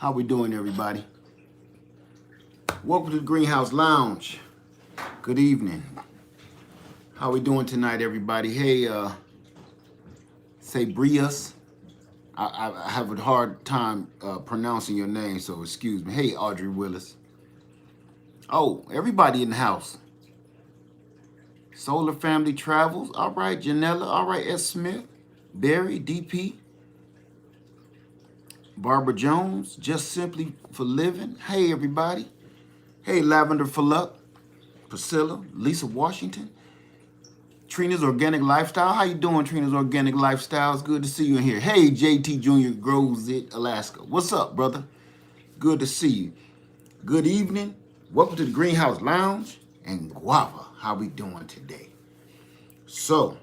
How we doing, everybody? Welcome to the Greenhouse Lounge. Good evening. How we doing tonight, everybody? Hey, say Brias. I have a hard time pronouncing your name, so excuse me. Hey, Audrey Willis. Oh, everybody in the house. Solar Family Travels. All right, Janella. All right, S. Smith. Barry, DP. Barbara Jones. Just Simply for Living. Hey, everybody. Hey, Lavender for Luck. Priscilla. Lisa Washington. Trina's Organic Lifestyle. How you doing, Trina's Organic Lifestyle? It's good to see you in here. Hey, JT Jr. Grows It, Alaska. What's up, brother? Good to see you. Good evening. Welcome to the Greenhouse Lounge and Guava. How we doing today? So,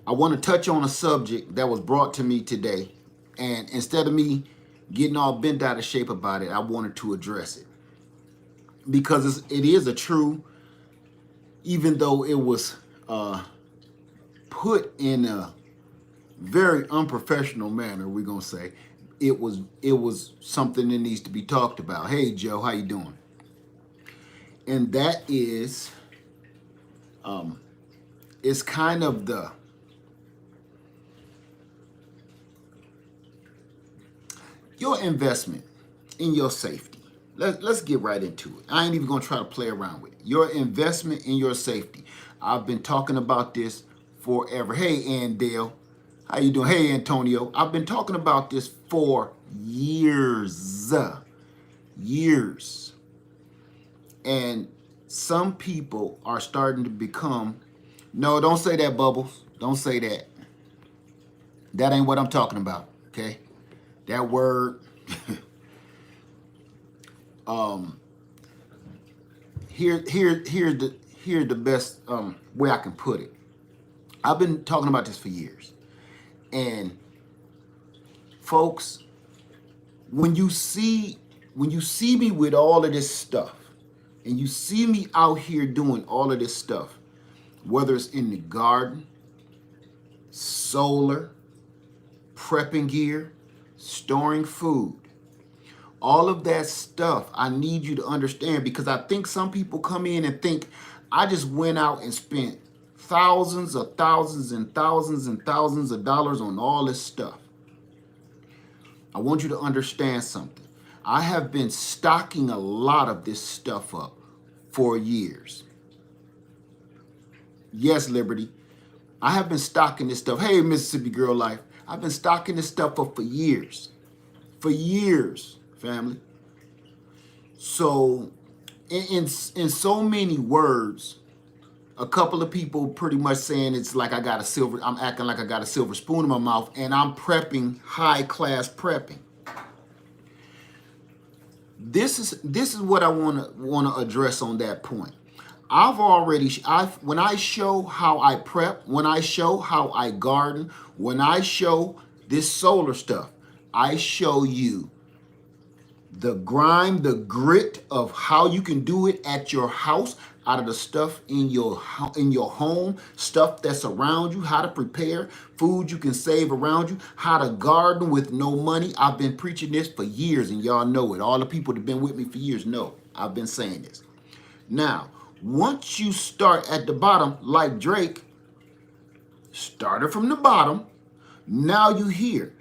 I want to touch on a subject that was brought to me today. And instead of me getting all bent out of shape about it, I wanted to address it. Because it is a true, even though it was put in a very unprofessional manner, we're gonna say, it was something that needs to be talked about. Hey Joe, how you doing? And that is it's kind of your investment in your safety. Let's get right into it. I ain't even gonna try to play around with it. Your investment in your safety. I've been talking about this forever. Hey, Andale, how you doing? Hey, Antonio. I've been talking about this for years. Years. And some people are starting to become, no, don't say that, Bubbles. Don't say that. That ain't what I'm talking about, okay? That word, here's the best way I can put it. I've been talking about this for years. And folks, when you see me with all of this stuff, and you see me out here doing all of this stuff, whether it's in the garden, solar, prepping gear, storing food, all of that stuff, I need you to understand, because I think some people come in and think I just went out and spent thousands of thousands and thousands and thousands of dollars on all this stuff. I want you to understand something. I have been stocking a lot of this stuff up for years. Yes, Liberty. I have been stocking this stuff. Hey, Mississippi Girl Life. I've been stocking this stuff up for years. For years, family. So, in so many words, a couple of people pretty much saying it's like I'm acting like I got a silver spoon in my mouth, and I'm prepping high class prepping. This is what I want to address on that point. When I show how I prep, when I show how I garden, when I show this solar stuff, I show you the grime, the grit of how you can do it at your house, out of the stuff in your home, stuff that's around you, how to prepare food you can save around you, how to garden with no money. I've been preaching this for years, and y'all know it. All the people that have been with me for years know I've been saying this. Now, once you start at the bottom, like Drake, started from the bottom, now you here.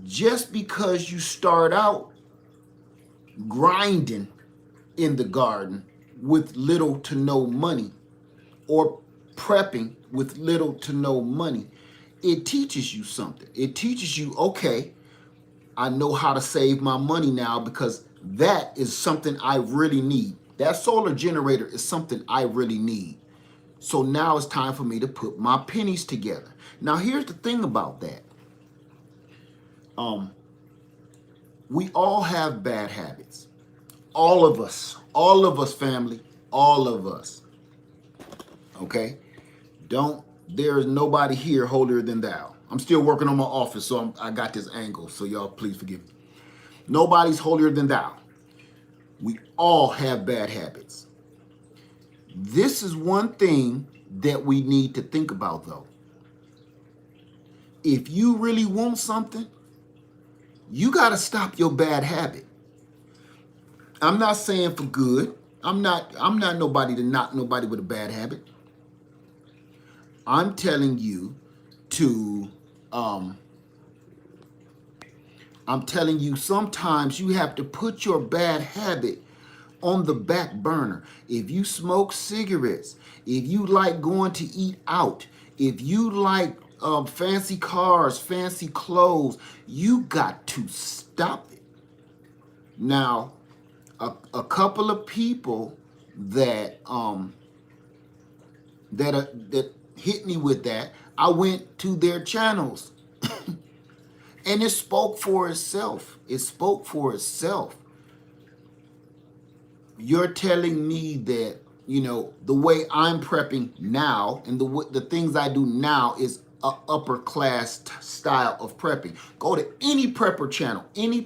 Just because you start out grinding in the garden with little to no money, or prepping with little to no money, it teaches you something. It teaches you, okay, I know how to save my money now, because that is something I really need. That solar generator is something I really need. So now it's time for me to put my pennies together. Now here's the thing about that. We all have bad habits. All of us, family, all of us. Okay? There is nobody here holier than thou. I'm still working on my office, so I got this angle, so y'all please forgive me. Nobody's holier than thou. We all have bad habits. This is one thing that we need to think about, though. If you really want something, You got to stop your bad habit. I'm not saying for good. I'm not nobody to knock nobody with a bad habit. I'm telling you to um I'm telling you sometimes you have to put your bad habit on the back burner. If you smoke cigarettes, if you like going to eat out, if you like fancy cars, fancy clothes, you got to stop it. Now, a couple of people that that hit me with that, I went to their channels and it spoke for itself. It spoke for itself. You're telling me that, the way I'm prepping now and the things I do now is a upper class style of prepping. Go to any prepper channel, any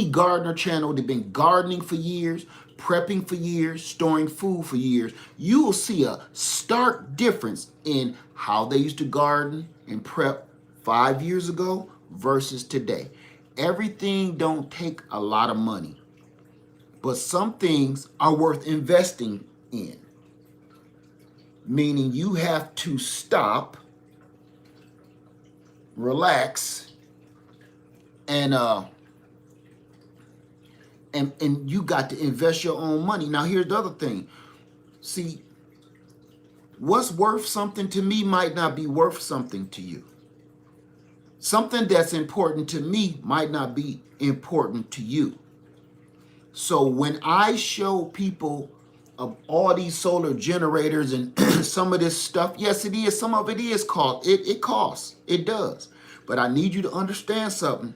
gardener channel that's been gardening for years, prepping for years, storing food for years. You will see a stark difference in how they used to garden and prep 5 years ago versus today. Everything don't take a lot of money, but some things are worth investing in. Meaning you have to stop, relax, and you got to invest your own money. Now here's the other thing. See, what's worth something to me might not be worth something to you. Something that's important to me might not be important to you. So when I show people of all these solar generators and some of this stuff, yes, it is. Some of it is cost. It costs. It does. But I need you to understand something.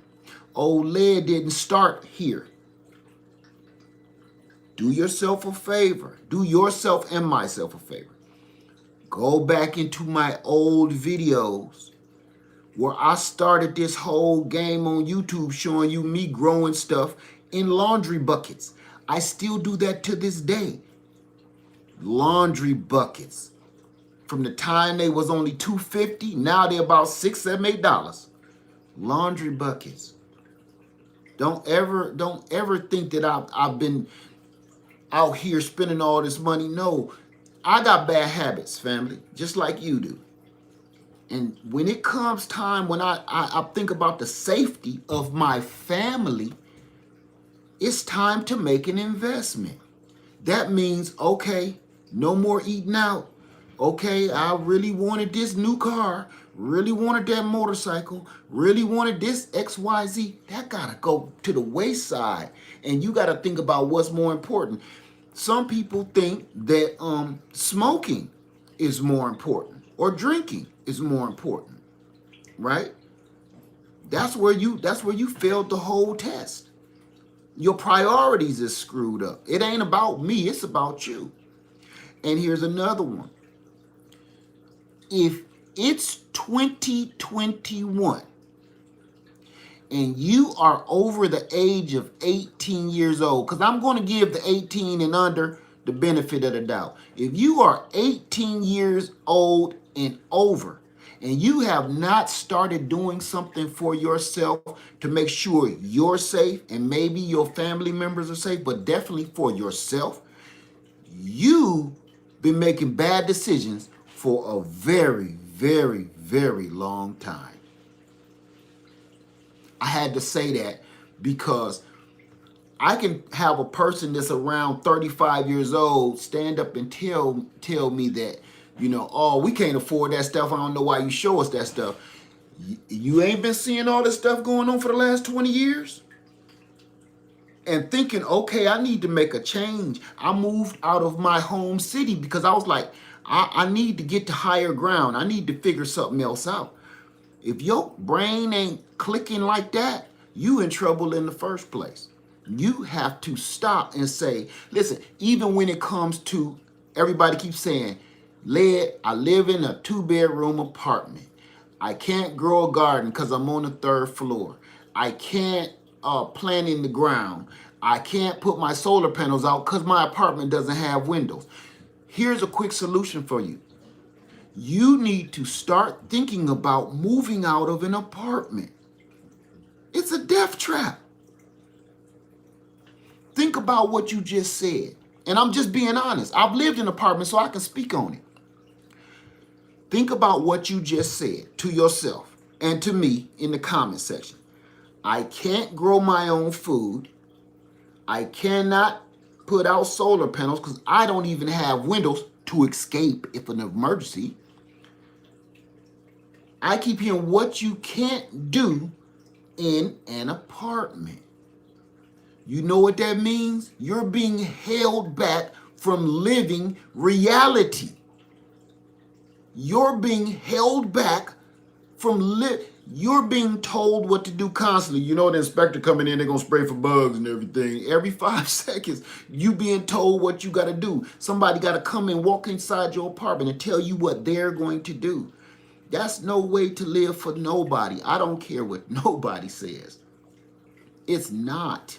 OLED didn't start here. Do yourself a favor. Do yourself and myself a favor. Go back into my old videos where I started this whole game on YouTube showing you me growing stuff in laundry buckets. I still do that to this day. Laundry buckets. From the time they was only $2.50, now they're about $6, $7, $8. Laundry buckets. Don't ever think that I've been out here spending all this money. No, I got bad habits, family, just like you do. And when it comes time when I think about the safety of my family, it's time to make an investment. That means, okay, no more eating out. Okay, I really wanted this new car, really wanted that motorcycle, really wanted this XYZ. That gotta go to the wayside. And you gotta think about what's more important. Some people think that smoking is more important or drinking is more important, right? That's where you failed the whole test. Your priorities is screwed up. It ain't about me, it's about you. And here's another one. If it's 2021 and you are over the age of 18 years old, because I'm going to give the 18 and under the benefit of the doubt. If you are 18 years old and over, and you have not started doing something for yourself to make sure you're safe and maybe your family members are safe, but definitely for yourself, you've been making bad decisions for a very, very, very long time. I had to say that because I can have a person that's around 35 years old stand up and tell me that, oh, we can't afford that stuff. I don't know why you show us that stuff. You ain't been seeing all this stuff going on for the last 20 years? And thinking, okay, I need to make a change. I moved out of my home city because I was like, I need to get to higher ground. I need to figure something else out. If your brain ain't clicking like that, you in trouble in the first place. You have to stop and say, listen, even when it comes to, everybody keeps saying, I live in a 2-bedroom apartment. I can't grow a garden because I'm on the 3rd floor. I can't plant in the ground. I can't put my solar panels out because my apartment doesn't have windows. Here's a quick solution for you. You need to start thinking about moving out of an apartment. It's a death trap. Think about what you just said. And I'm just being honest. I've lived in apartments, so I can speak on it. Think about what you just said to yourself and to me in the comment section. I can't grow my own food. I cannot put out solar panels because I don't even have windows to escape if an emergency. I keep hearing what you can't do in an apartment. You know what that means? You're being held back from living reality. You're being held back from you're being told what to do constantly. You know, the inspector coming in, they're going to spray for bugs and everything. Every 5 seconds, you being told what you got to do. Somebody got to come and walk inside your apartment and tell you what they're going to do. That's no way to live for nobody. I don't care what nobody says. It's not.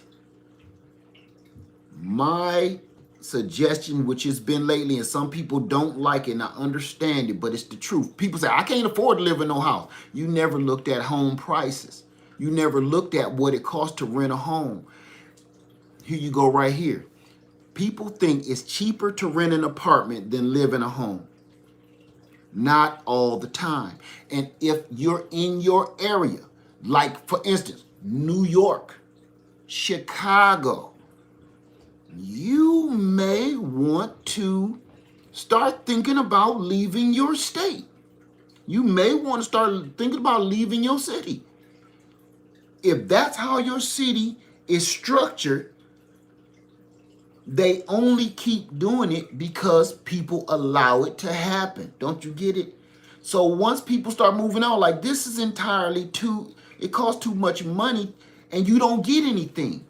My suggestion, which has been lately, and some people don't like it, and I understand it, but it's the truth. People say, I can't afford to live in no house. You never looked at home prices. You never looked at what it costs to rent a home. Here you go right here. People think it's cheaper to rent an apartment than live in a home. Not all the time. And if you're in your area, like for instance, New York, Chicago, you may want to start thinking about leaving your state. You may want to start thinking about leaving your city. If that's how your city is structured, they only keep doing it because people allow it to happen. Don't you get it? So once people start moving on, like this is entirely it costs too much money and you don't get anything.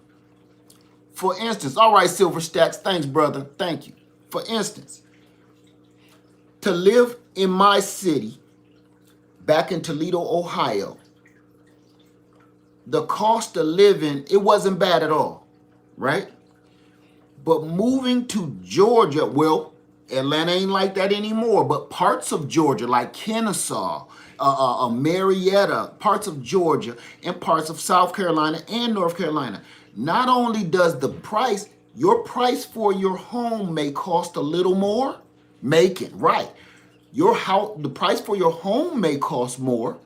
For instance, all right, Silver Stacks, thanks, brother. Thank you. For instance, to live in my city, back in Toledo, Ohio, the cost of living, it wasn't bad at all, right? But moving to Georgia, well, Atlanta ain't like that anymore, but parts of Georgia, like Kennesaw, Marietta, parts of Georgia, and parts of South Carolina and North Carolina, not only does your price for your home may cost a little more, right. The price for your home may cost more,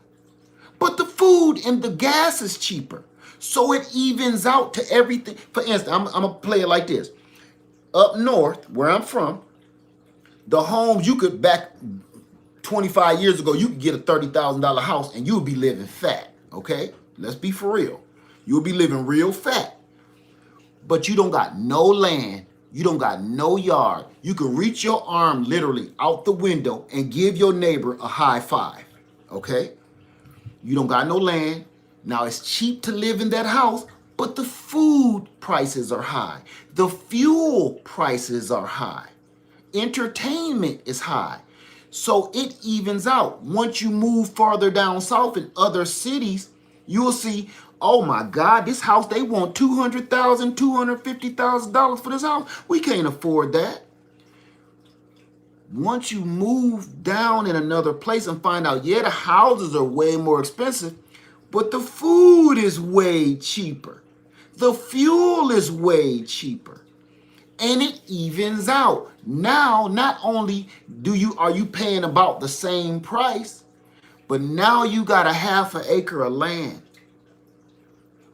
but the food and the gas is cheaper. So it evens out to everything. For instance, I'm going to play it like this. Up north, where I'm from, the homes you could, back 25 years ago, you could get a $30,000 house and you would be living fat, okay? Let's be for real. You'll be living real fat. But you don't got no land. You don't got no yard. You can reach your arm literally out the window and give your neighbor a high five, okay? You don't got no land. Now it's cheap to live in that house, but the food prices are high. The fuel prices are high. Entertainment is high. So it evens out. Once you move farther down south in other cities, you'll see, oh my God, this house, they want $200,000, $250,000 for this house. We can't afford that. Once you move down in another place and find out, yeah, the houses are way more expensive, but the food is way cheaper. The fuel is way cheaper. And it evens out. Now, not only are you paying about the same price, but now you got a half an acre of land.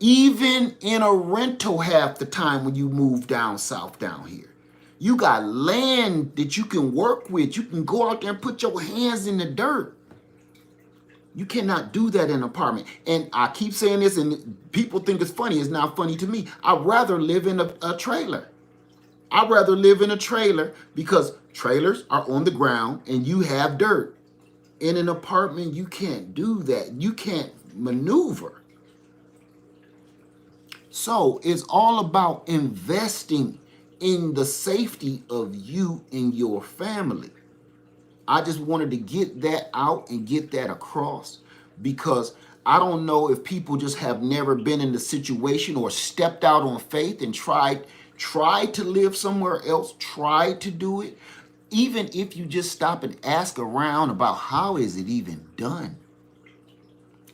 Even in a rental half the time when you move down south down here. You got land that you can work with. You can go out there and put your hands in the dirt. You cannot do that in an apartment. And I keep saying this and people think it's funny. It's not funny to me. I'd rather live in a trailer. I'd rather live in a trailer because trailers are on the ground and you have dirt. In an apartment, you can't do that. You can't maneuver. So it's all about investing in the safety of you and your family. I just wanted to get that out and get that across because I don't know if people just have never been in the situation or stepped out on faith and tried to live somewhere else, tried to do it. Even if you just stop and ask around about how is it even done?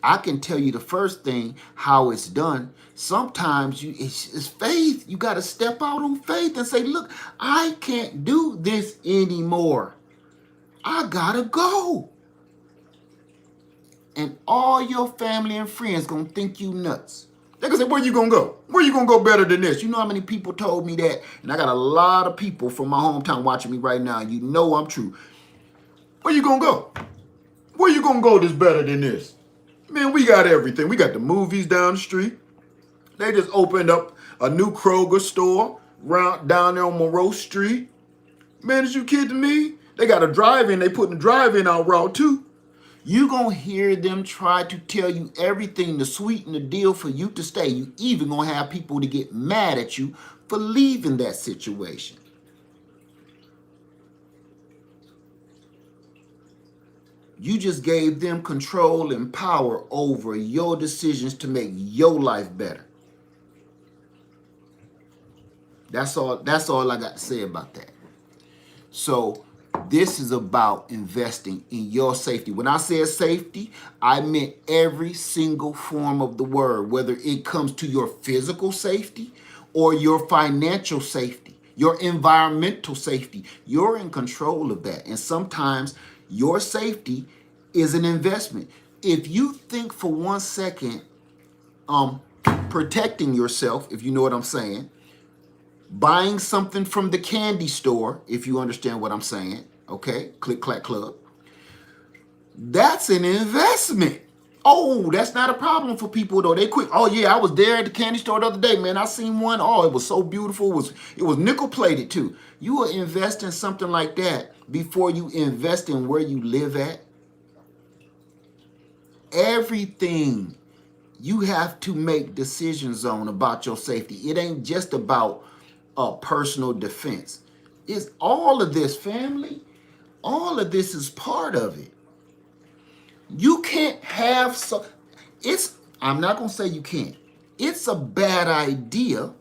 I can tell you the first thing, how it's done. Sometimes it's faith. You got to step out on faith and say, look, I can't do this anymore. I got to go. And all your family and friends going to think you nuts. They're going to say, where you going to go? Where you going to go better than this? You know how many people told me that? And I got a lot of people from my hometown watching me right now. You know I'm true. Where you going to go? Where you going to go that's better than this? Man, we got everything. We got the movies down the street. They just opened up a new Kroger store down there on Monroe Street. Man, is you kidding me? They got a drive-in. They putting the drive-in out Route 2. You gonna hear them try to tell you everything to sweeten the deal for you to stay. You even gonna have people to get mad at you for leaving that situation. You just gave them control and power over your decisions to make your life better. That's all I got to say about that. So this is about investing in your safety. When I said safety, I meant every single form of the word, whether it comes to your physical safety or your financial safety, your environmental safety. You're in control of that. And sometimes your safety is an investment. If you think for 1 second, protecting yourself, if you know what I'm saying, buying something from the candy store, if you understand what I'm saying, okay, Click Clack Club, that's an investment. Oh, that's not a problem for people though. They quick, oh yeah, I was there at the candy store the other day, man. I seen one. Oh, it was so beautiful. It was nickel plated too. You will invest in something like that before you invest in where you live at. Everything you have to make decisions on about your safety. It ain't just about personal defense. It's all of this, family. All of this is part of it. You can't have I'm not going to say you can't. It's a bad idea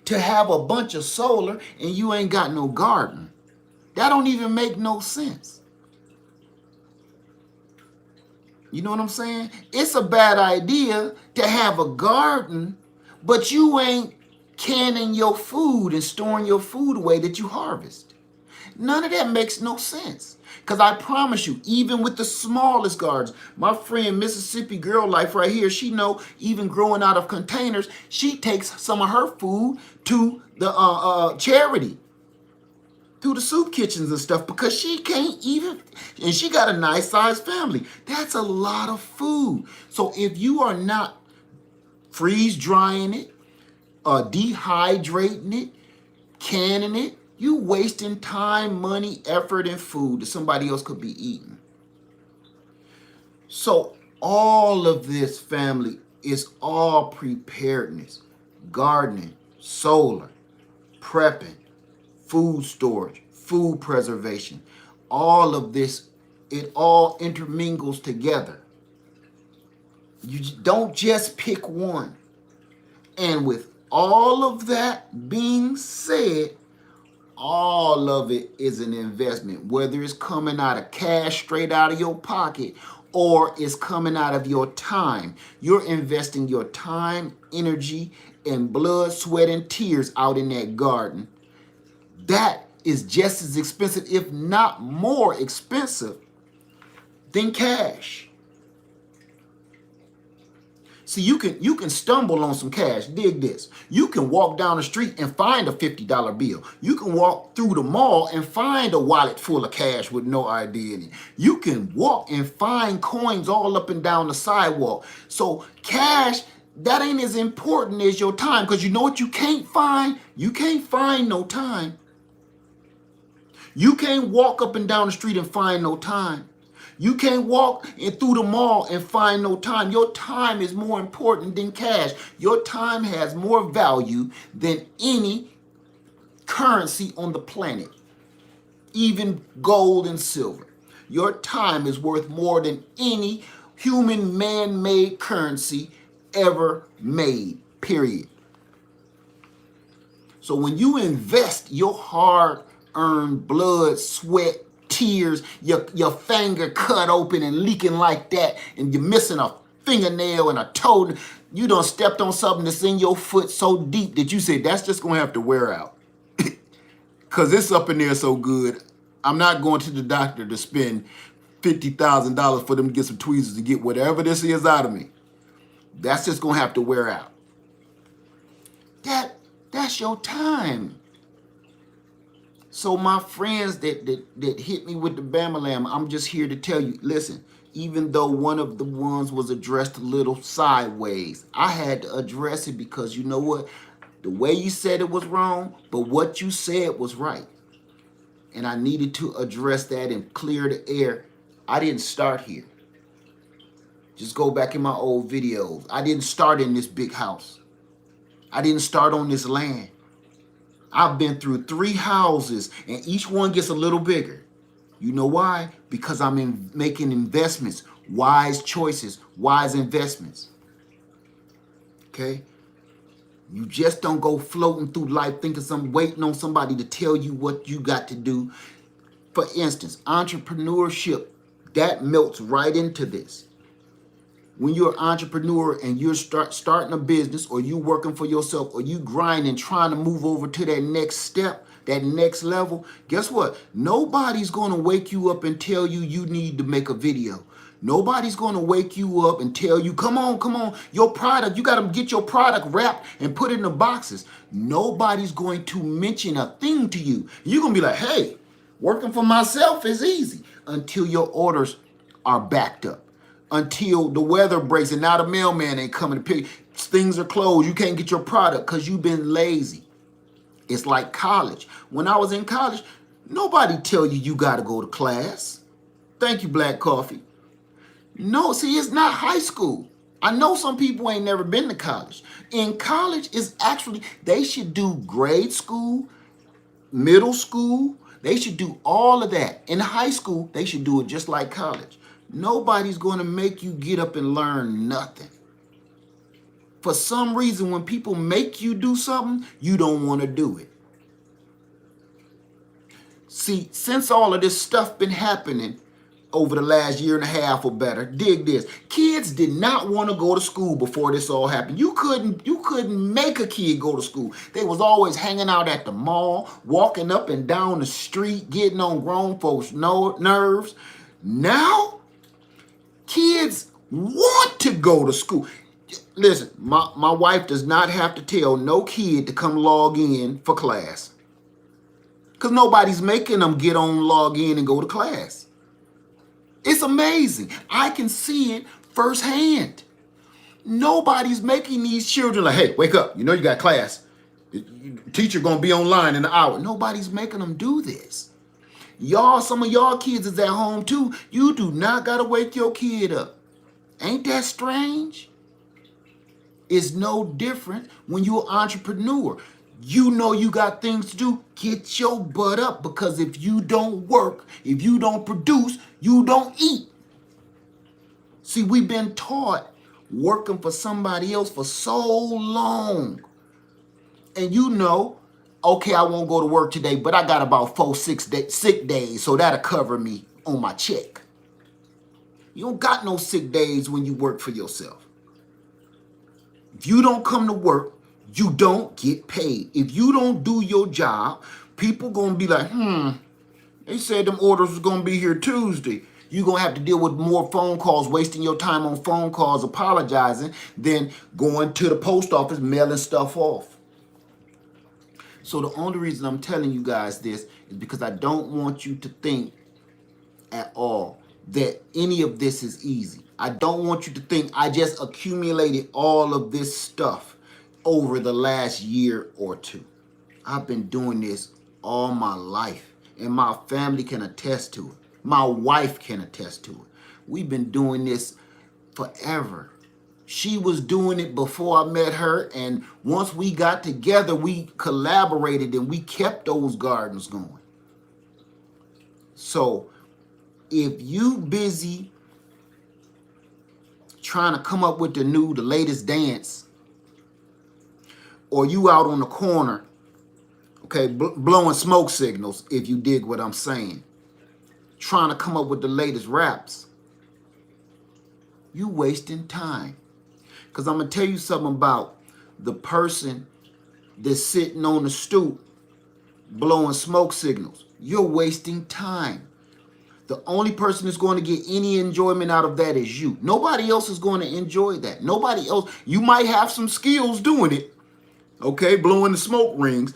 to have a bunch of solar and you ain't got no garden. That don't even make no sense. You know what I'm saying? It's a bad idea to have a garden, but you ain't canning your food and storing your food away that you harvest. None of that makes no sense. Because I promise you, even with the smallest gardens, my friend Mississippi Girl Life right here, she know even growing out of containers, she takes some of her food to the charity, to the soup kitchens and stuff, because she can't even, and she got a nice sized family. That's a lot of food. So if you are not freeze drying it, dehydrating it, canning it, you wasting time, money, effort, and food that somebody else could be eating. So all of this, family, is all preparedness, gardening, solar, prepping, food storage, food preservation. All of this, it all intermingles together. You don't just pick one. And with all of that being said, all of it is an investment, whether it's coming out of cash straight out of your pocket or it's coming out of your time. You're investing your time, energy, and blood, sweat, and tears out in that garden. That is just as expensive, if not more expensive, than cash. See, you can stumble on some cash. Dig this. You can walk down the street and find a $50 bill. You can walk through the mall and find a wallet full of cash with no ID in it. You can walk and find coins all up and down the sidewalk. So cash, that ain't as important as your time, because you know what you can't find? You can't find no time. You can't walk up and down the street and find no time. You can't walk through the mall and find no time. Your time is more important than cash. Your time has more value than any currency on the planet, even gold and silver. Your time is worth more than any human man-made currency ever made, period. So when you invest your hard-earned blood, sweat, tears, your finger cut open and leaking like that, and you're missing a fingernail and a toe. You done stepped on something that's in your foot so deep that you say, that's just gonna have to wear out. Cause it's up in there so good. I'm not going to the doctor to spend $50,000 for them to get some tweezers to get whatever this is out of me. That's just gonna have to wear out. That's your time. So my friends that hit me with the Bamalam, I'm just here to tell you, listen, even though one of the ones was addressed a little sideways, I had to address it because you know what? The way you said it was wrong, but what you said was right. And I needed to address that and clear the air. I didn't start here. Just go back in my old videos. I didn't start in this big house. I didn't start on this land. I've been through 3 houses and each one gets a little bigger. You know why? Because I'm making investments, wise choices, wise investments. Okay? You just don't go floating through life thinking waiting on somebody to tell you what you got to do. For instance, entrepreneurship, that melts right into this. When you're an entrepreneur and you're starting a business or you working for yourself or you grinding, trying to move over to that next step, that next level, guess what? Nobody's going to wake you up and tell you you need to make a video. Nobody's going to wake you up and tell you, come on, your product, you got to get your product wrapped and put it in the boxes. Nobody's going to mention a thing to you. You're going to be like, hey, working for myself is easy until your orders are backed up. Until the weather breaks and now the mailman ain't coming to pick. Things are closed. You can't get your product because you've been lazy. It's like college. When I was in college, nobody tell you got to go to class. Thank you, Black Coffee. No, see, it's not high school. I know some people ain't never been to college. In college, it's actually, they should do grade school, middle school. They should do all of that. In high school, they should do it just like college. Nobody's going to make you get up and learn nothing. For some reason, when people make you do something, you don't want to do it. See, since all of this stuff been happening over the last year and a half or better, dig this. Kids did not want to go to school before this all happened. You couldn't make a kid go to school. They was always hanging out at the mall, walking up and down the street, getting on grown folks' nerves. Now, kids want to go to school. Listen, my wife does not have to tell no kid to come log in for class. Because nobody's making them get on, log in, and go to class. It's amazing. I can see it firsthand. Nobody's making these children like, hey, wake up. You know you got class. Teacher going to be online in an hour. Nobody's making them do this. Y'all, some of y'all kids is at home too. You do not got to wake your kid up. Ain't that strange? It's no different when you're an entrepreneur. You know you got things to do. Get your butt up, because if you don't work, if you don't produce, you don't eat. See, we've been taught working for somebody else for so long. And you know, okay, I won't go to work today, but I got about 4 sick days, so that'll cover me on my check. You don't got no sick days when you work for yourself. If you don't come to work, you don't get paid. If you don't do your job, people gonna be like, they said them orders was gonna be here Tuesday. You're gonna have to deal with more phone calls, wasting your time on phone calls, apologizing, than going to the post office, mailing stuff off. So the only reason I'm telling you guys this is because I don't want you to think at all that any of this is easy. I don't want you to think I just accumulated all of this stuff over the last year or two. I've been doing this all my life, and my family can attest to it. My wife can attest to it. We've been doing this forever. She was doing it before I met her, and once we got together, we collaborated and we kept those gardens going. So if you busy trying to come up with the latest dance, or you out on the corner, okay, blowing smoke signals, if you dig what I'm saying, trying to come up with the latest raps. You wasting time. Because I'm going to tell you something about the person that's sitting on the stoop blowing smoke signals. You're wasting time. The only person that's going to get any enjoyment out of that is you. Nobody else is going to enjoy that. Nobody else. You might have some skills doing it, okay, blowing the smoke rings,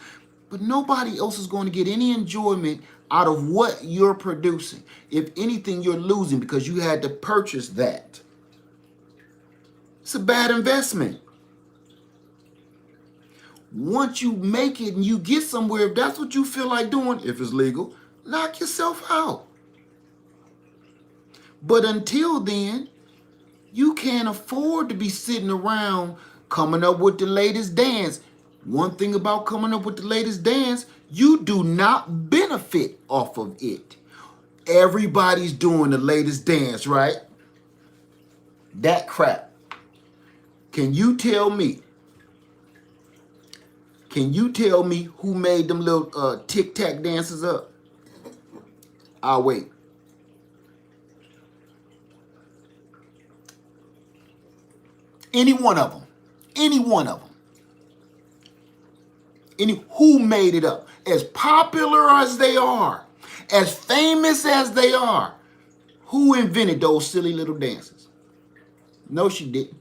but nobody else is going to get any enjoyment out of what you're producing. If anything, you're losing because you had to purchase that. It's a bad investment. Once you make it and you get somewhere, if that's what you feel like doing, if it's legal, knock yourself out. But until then, you can't afford to be sitting around coming up with the latest dance. One thing about coming up with the latest dance, you do not benefit off of it. Everybody's doing the latest dance, right? That crap. Can you tell me? Can you tell me who made them little tic-tac dances up? I'll wait. Any one of them. Any one of them. Who made it up? As popular as they are, as famous as they are, who invented those silly little dances? No, she didn't.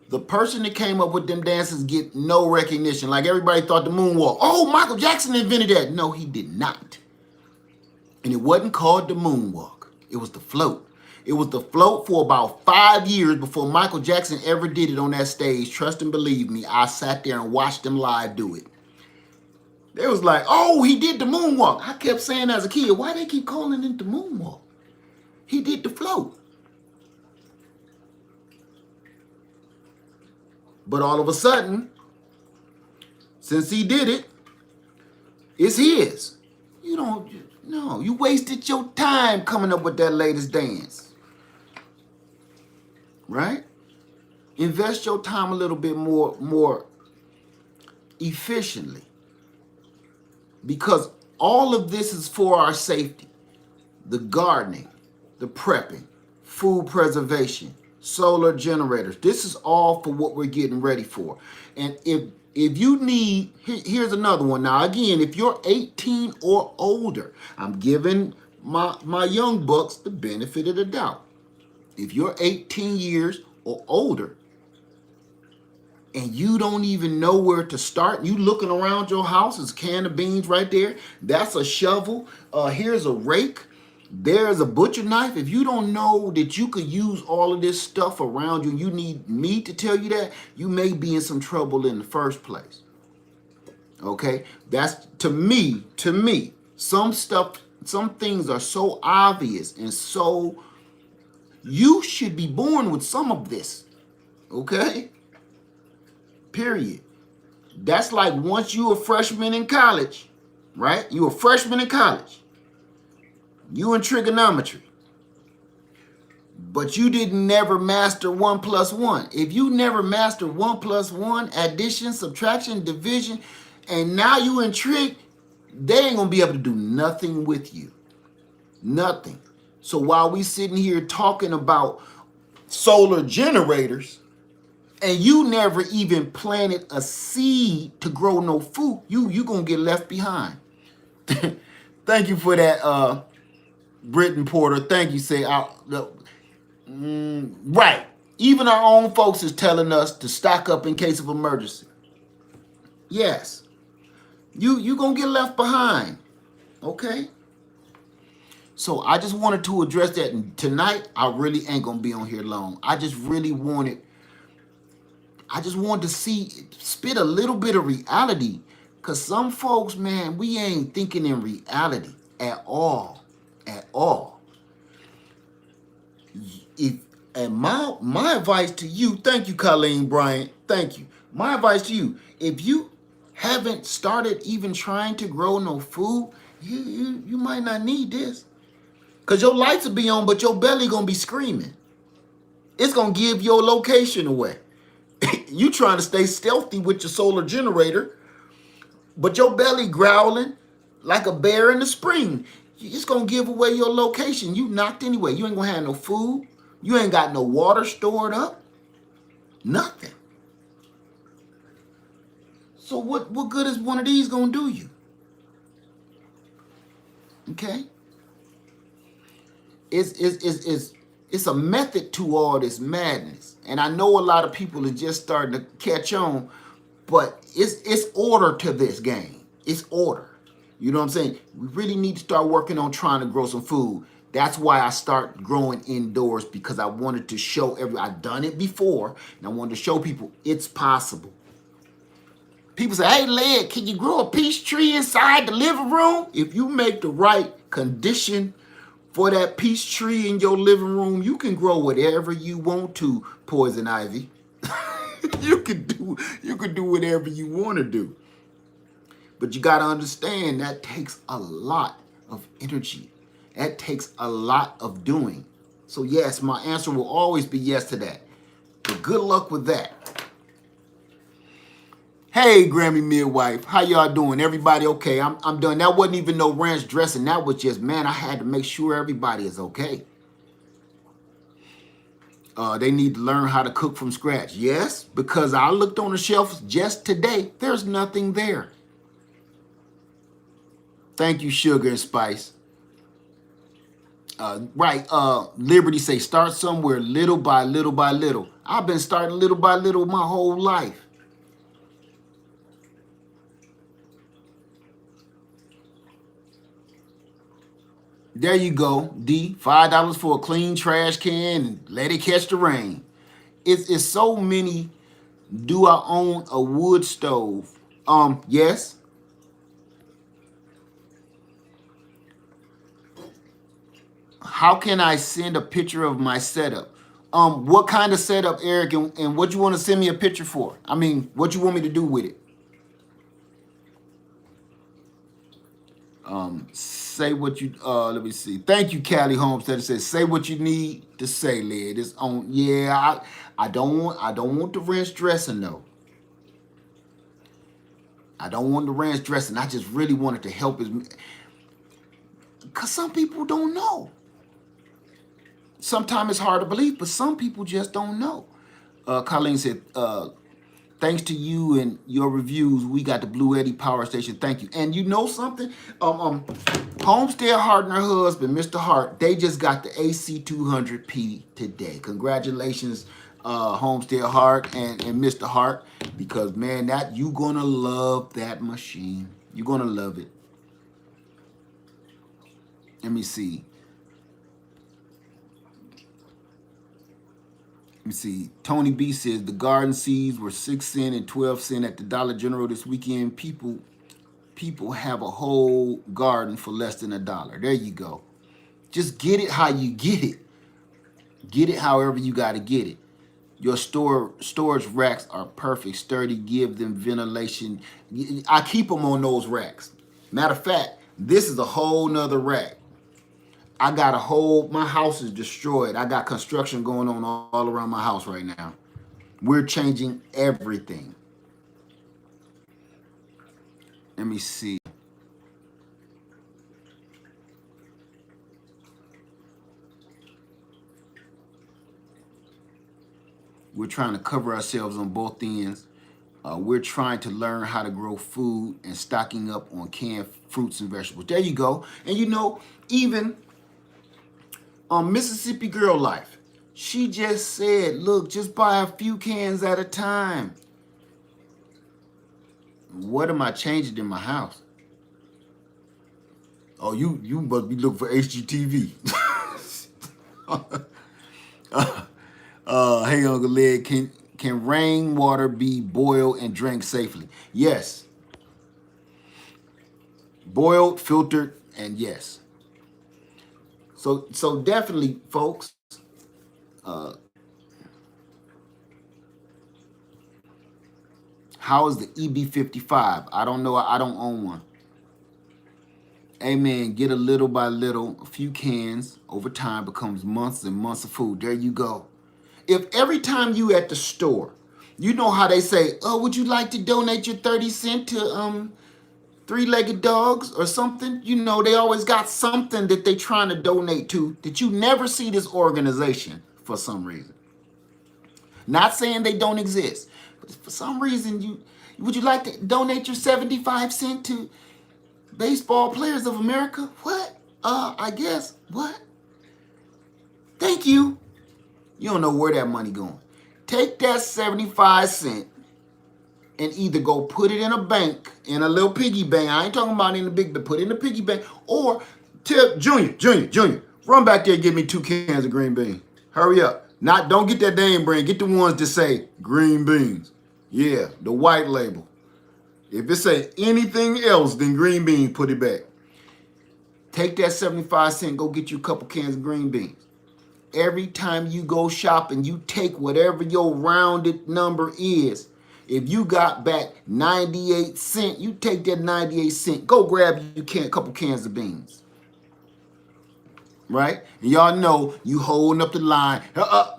The person that came up with them dances get no recognition. Like everybody thought the moonwalk. Oh, Michael Jackson invented that. No, he did not. And it wasn't called the moonwalk. It was the float. It was the float for about 5 years before Michael Jackson ever did it on that stage. Trust and believe me, I sat there and watched them live do it. They was like, oh, he did the moonwalk. I kept saying as a kid, why they keep calling it the moonwalk? He did the float. But all of a sudden, since he did it, it's his. You don't, no, you wasted your time coming up with that latest dance. Right? Invest your time a little bit more efficiently. Because all of this is for our safety. The gardening, the prepping, food preservation, solar generators. This is all for what we're getting ready for. And if you need, here's another one. Now, again, if you're 18 or older, I'm giving my young bucks the benefit of the doubt. If you're 18 years or older and you don't even know where to start, you looking around your house, there's a can of beans right there. That's a shovel. Here's a rake. There's a butcher knife. If you don't know that you could use all of this stuff around you, and you need me to tell you that, you may be in some trouble in the first place. Okay? That's, to me, some stuff, some things are so obvious and so, you should be born with some of this. Okay? Period. That's like once you're a freshman in college, right? You're a freshman in college. You in trigonometry, but you didn't never master 1 + 1. If you never master 1 + 1, addition, subtraction, division, and now you in trig, they ain't gonna be able to do nothing with you. Nothing. So while we sitting here talking about solar generators, and you never even planted a seed to grow no food, you gonna get left behind. Thank you for that, Britton Porter. Thank you. Say right. Even our own folks is telling us to stock up in case of emergency. Yes. You gonna get left behind. Okay. So I just wanted to address that. And tonight, I really ain't gonna be on here long. I just wanted to spit a little bit of reality. Cause some folks, man, we ain't thinking in reality at all. At all. And my advice to you, thank you, Colleen Bryant, thank you. My advice to you, if you haven't started even trying to grow no food, you might not need this. Because your lights will be on, but your belly gonna be screaming. It's gonna give your location away. You trying to stay stealthy with your solar generator, but your belly growling like a bear in the spring. It's gonna give away your location. You knocked anyway. You ain't gonna have no food. You ain't got no water stored up. Nothing. So what good is one of these gonna do you? Okay? It's a method to all this madness. And I know a lot of people are just starting to catch on, but it's order to this game. It's order. You know what I'm saying? We really need to start working on trying to grow some food. That's why I start growing indoors, because I wanted to show I've done it before, and I wanted to show people it's possible. People say, hey, Led, can you grow a peach tree inside the living room? If you make the right condition for that peach tree in your living room, you can grow whatever you want to, Poison Ivy. you can do whatever you want to do. But you got to understand that takes a lot of energy. That takes a lot of doing. So yes, my answer will always be yes to that. But good luck with that. Hey, Grammy midwife, how y'all doing? Everybody okay? I'm done. That wasn't even no ranch dressing. That was just, man, I had to make sure everybody is okay. They need to learn how to cook from scratch. Yes, because I looked on the shelves just today. There's nothing there. Thank you, Sugar and Spice. Right, Liberty say, start somewhere little by little by little. I've been starting little by little my whole life. There you go, D. $5 for a clean trash can and let it catch the rain. It's so many. Do I own a wood stove? Yes. How can I send a picture of my setup? What kind of setup, Eric, and what you want to send me a picture for? I mean, what you want me to do with it? Say what you let me see. Thank you, Callie Homestead. It says say what you need to say, Led. It's on. Yeah, I don't want the ranch dressing though. I don't want the ranch dressing. I just really wanted to help because some people don't know. Sometimes it's hard to believe, but some people just don't know. Colleen said, thanks to you and your reviews, we got the Blue Eddy Power Station. Thank you. And you know something? Homestead Hart and her husband, Mr. Hart, they just got the AC200P today. Congratulations, Homestead Hart and Mr. Hart, because man, that you gonna love that machine. You're gonna love it. Let me see. Tony B says the garden seeds were 6 cents and 12 cents at the Dollar General this weekend. People have a whole garden for less than $1. There you go. Just get it how you get it. Get it however you got to get it. Your storage racks are perfect, sturdy, give them ventilation. I keep them on those racks. Matter of fact, this is a whole nother rack. I got my house is destroyed. I got construction going on all around my house right now. We're changing everything. Let me see. We're trying to cover ourselves on both ends. We're trying to learn how to grow food and stocking up on canned fruits and vegetables. There you go. And you know, even Mississippi Girl Life, she just said, look, just buy a few cans at a time. What am I changing in my house? Oh, you must be looking for HGTV. Hey, Uncle Led, can rainwater be boiled and drank safely? Yes. Boiled, filtered, and yes. So definitely, folks, how is the EB55? I don't know. I don't own one. Amen. Get a little by little. A few cans over time becomes months and months of food. There you go. If every time you at the store, you know how they say, oh, would you like to donate your 30 cents to three-legged dogs or something. You know, they always got something that they trying to donate to that you never see this organization for some reason. Not saying they don't exist, but for some reason would you like to donate your 75 cents to Baseball Players of America? What? I guess. What? Thank you. You don't know where that money going. Take that 75 cents and either go put it in a bank, in a little piggy bank. I ain't talking about in the big, but put it in a piggy bank. Or tell Junior, run back there and give me 2 cans of green beans. Hurry up. Don't get that name brand. Get the ones that say green beans. Yeah, the white label. If it say anything else than green beans, put it back. Take that 75 cents, go get you a couple cans of green beans. Every time you go shopping, you take whatever your rounded number is. If you got back 98 cents, you take that 98 cents. Go grab you a couple cans of beans. Right? And y'all know you holding up the line.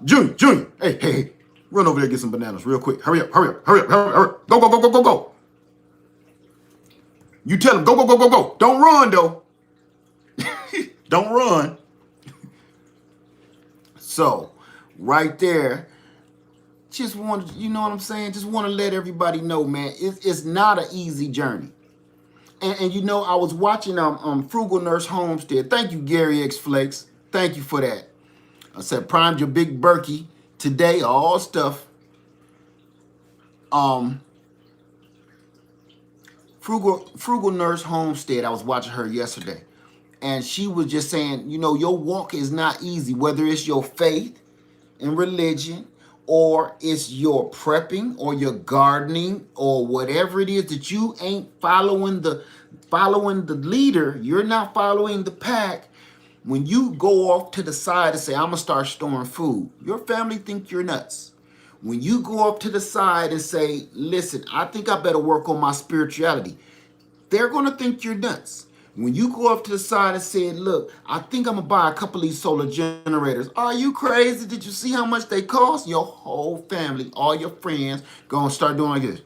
Junior, hey. Run over there and get some bananas real quick. Hurry up. Go. You tell them, go. Don't run, though. Don't run. So, right there, just want, you know what I'm saying? Just want to let everybody know, man, it's not an easy journey. And you know, I was watching Frugal Nurse Homestead. Thank you, Gary X Flex. Thank you for that. I said, primed your big Berkey today, all stuff. Frugal Nurse Homestead, I was watching her yesterday. And she was just saying, you know, your walk is not easy, whether it's your faith and religion, or it's your prepping or your gardening or whatever it is that you ain't following the leader, you're not following the pack. When you go off to the side and say, I'm gonna start storing food, your family think you're nuts. When you go up to the side and say, listen, I think I better work on my spirituality, they're gonna think you're nuts. When you go up to the side and say, look, I think I'm going to buy a couple of these solar generators. Are you crazy? Did you see how much they cost? Your whole family, all your friends, going to start doing this.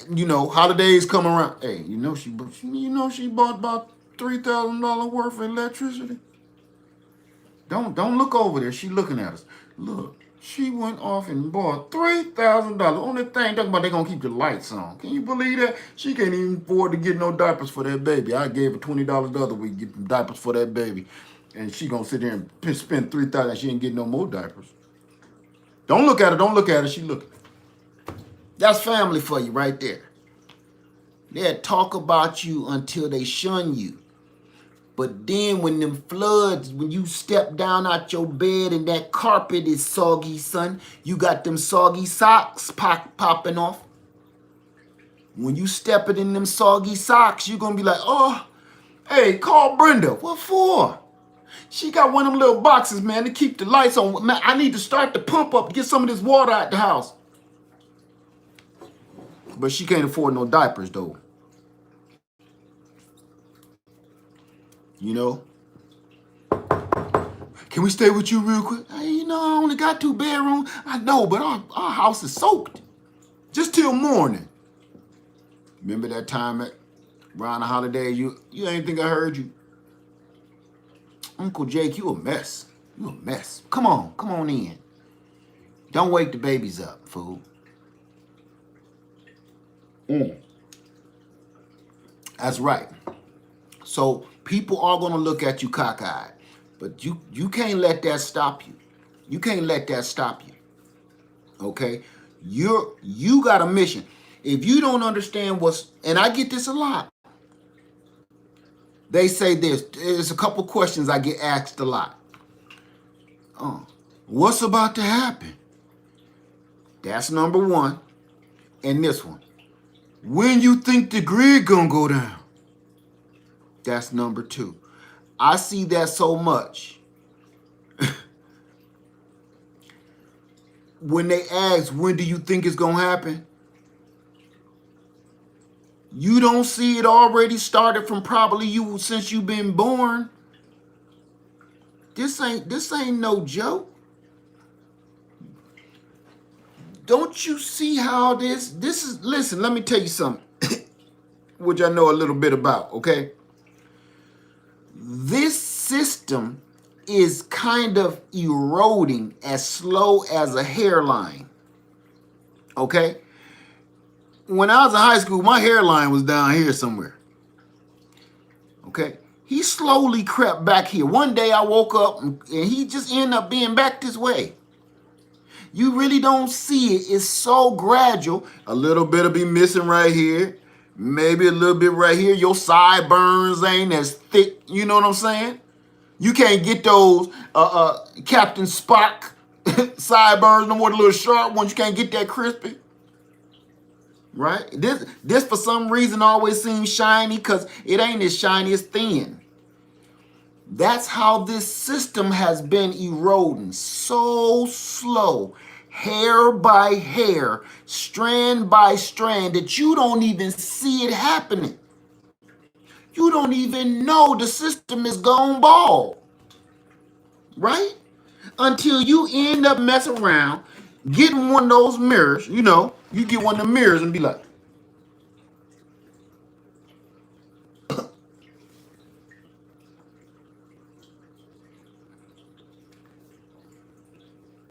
You know, holidays come around. Hey, you know she bought about $3,000 worth of electricity. Don't look over there. She looking at us. Look. She went off and bought $3,000. Only thing talking about they gonna keep the lights on. Can you believe that? She can't even afford to get no diapers for that baby. I gave her $20 the other week to get some diapers for that baby, and she gonna sit there and spend $3,000. She ain't getting no more diapers. Don't look at her. She looking. That's family for you right there. They'll talk about you until they shun you. But then when them floods, when you step down out your bed and that carpet is soggy, son, you got them soggy socks popping off. When you step it in them soggy socks, you're going to be like, oh, hey, call Brenda. What for? She got one of them little boxes, man, to keep the lights on. Man, I need to start the pump up to get some of this water out the house. But she can't afford no diapers, though. You know, can we stay with you real quick? Hey, you know, I only got 2 bedrooms. I know, but our house is soaked just till morning. Remember that time around the holiday? You ain't think I heard you. Uncle Jake, you a mess. You a mess. Come on in. Don't wake the babies up, fool. That's right. So people are going to look at you cockeyed, but you can't let that stop you. You can't let that stop you. Okay? You got a mission. If you don't understand and I get this a lot. They say there's a couple questions I get asked a lot. What's about to happen? That's number 1. And this one. When you think the grid gonna go down? That's number 2. I see that so much. When they ask, when do you think it's going to happen? You don't see it already started from probably you since you've been born. This ain't no joke. Don't you see how this is, listen, let me tell you something. which I know a little bit about, okay? This system is kind of eroding as slow as a hairline, okay? When I was in high school, my hairline was down here somewhere, okay? He slowly crept back here. One day I woke up and he just ended up being back this way. You really don't see it. It's so gradual. A little bit will be missing right here. Maybe a little bit right here. Your sideburns ain't as thick. You know what I'm saying? You can't get those Captain Spock sideburns no more, the little sharp ones. You can't get that crispy. Right? This for some reason always seems shiny because it ain't as shiny, it's thin. That's how this system has been eroding so slow, hair by hair, strand by strand, that you don't even see it happening. You don't even know the system is gone bald, right? Until you end up messing around, getting one of those mirrors, you get one of the mirrors and be like,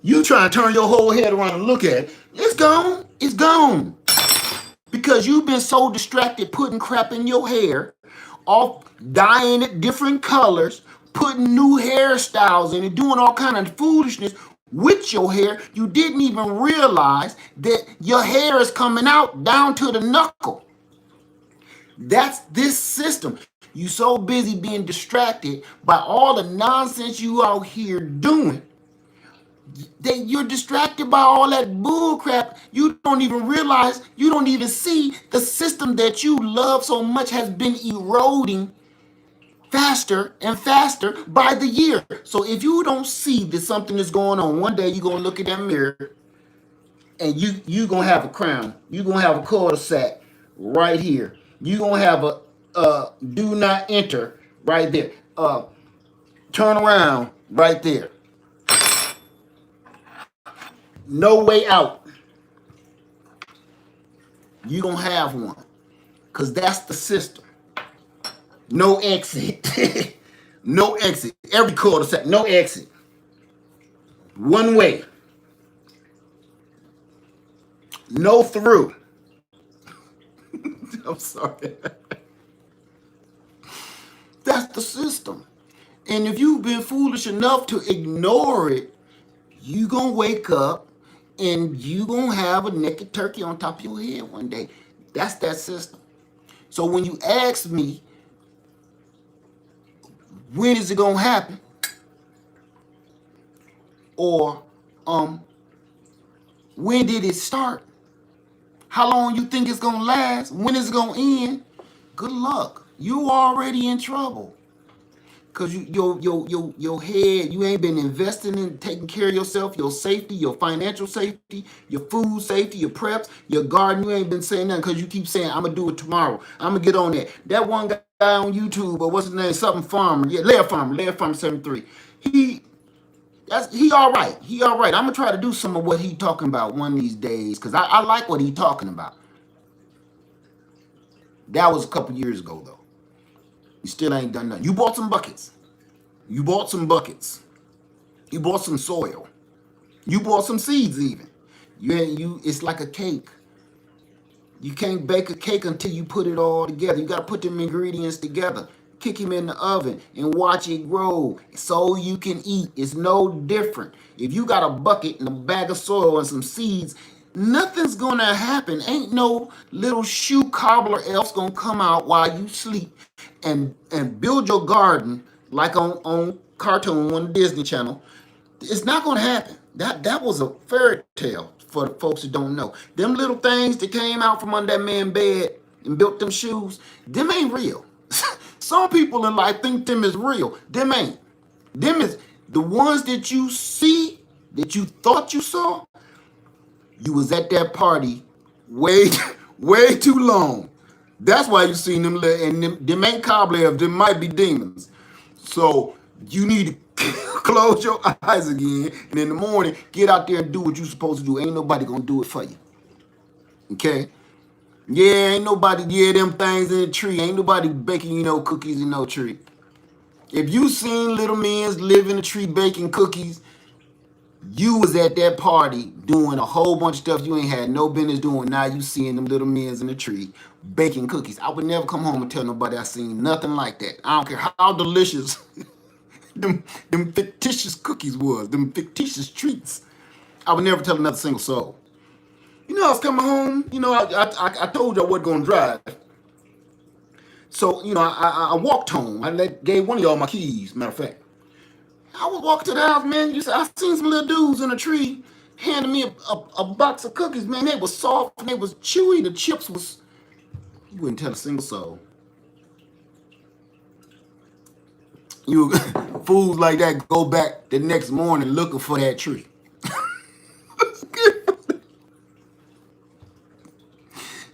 you try to turn your whole head around and look at it. It's gone. It's gone. Because you've been so distracted putting crap in your hair, off dyeing it different colors, putting new hairstyles in it, doing all kind of foolishness with your hair, you didn't even realize that your hair is coming out down to the knuckle. That's this system. You so busy being distracted by all the nonsense you out here doing that you're distracted by all that bull crap. You don't even realize, you don't even see the system that you love so much has been eroding faster and faster by the year. So if you don't see that something is going on, one day you're going to look in that mirror and you going to have a crown. You're going to have a cul-de-sac right here. You're going to have a do not enter right there. Turn around right there. No way out. You don't have one. Because that's the system. No exit. No exit. Every cul-de-sac, no exit. One way. No through. I'm sorry. That's the system. And if you've been foolish enough to ignore it, you gonna wake up and you gonna have a naked turkey on top of your head one day. That's that system. So when you ask me, when is it gonna happen? Or when did it start? How long you think it's gonna last? When is it gonna end? Good luck. You already in trouble. Cause your head, you ain't been investing in taking care of yourself, your safety, your financial safety, your food safety, your preps, your garden. You ain't been saying nothing because you keep saying, I'm gonna do it tomorrow. I'm gonna get on that. That one guy on YouTube, or what's his name? Something Farmer. Yeah, Laird Farmer 73. He all right. He all right. I'm gonna try to do some of what he talking about one of these days, because I like what he talking about. That was a couple years ago though. You still ain't done nothing. You bought some buckets. You bought some buckets. You bought some soil. You bought some seeds even. It's like a cake. You can't bake a cake until you put it all together. You got to put them ingredients together. Kick them in the oven and watch it grow so you can eat. It's no different. If you got a bucket and a bag of soil and some seeds, nothing's gonna happen. Ain't no little shoe cobbler else gonna come out while you sleep and build your garden like on cartoon on the Disney Channel. It's not gonna happen. That was a fairy tale for the folks that don't know. Them little things that came out from under that man's bed and built them shoes, them ain't real. Some people in life think them is real. Them ain't. Them is the ones that you see, that you thought you saw. You was at that party way too long. That's why you seen them, and them ain't cobwebs, them might be demons. So you need to close your eyes again, and in the morning, get out there and do what you're supposed to do. Ain't nobody gonna do it for you. Okay? Yeah, ain't nobody, yeah, them things in the tree. Ain't nobody baking you no cookies in no tree. If you seen little men's live in the tree baking cookies, you was at that party doing a whole bunch of stuff you ain't had no business doing. Now you seeing them little men's in the tree baking cookies. I would never come home and tell nobody I seen nothing like that. I don't care how delicious them fictitious cookies was, them fictitious treats. I would never tell another single soul. You know, I was coming home. You know, I told you I wasn't gonna drive, so you know, I walked home. Gave one of y'all my keys. Matter of fact, I was walking to the house, man. You said I seen some little dudes in a tree handing me a box of cookies. Man, they was soft and they was chewy. The chips was. You wouldn't tell a single soul. You fools like that go back the next morning looking for that tree.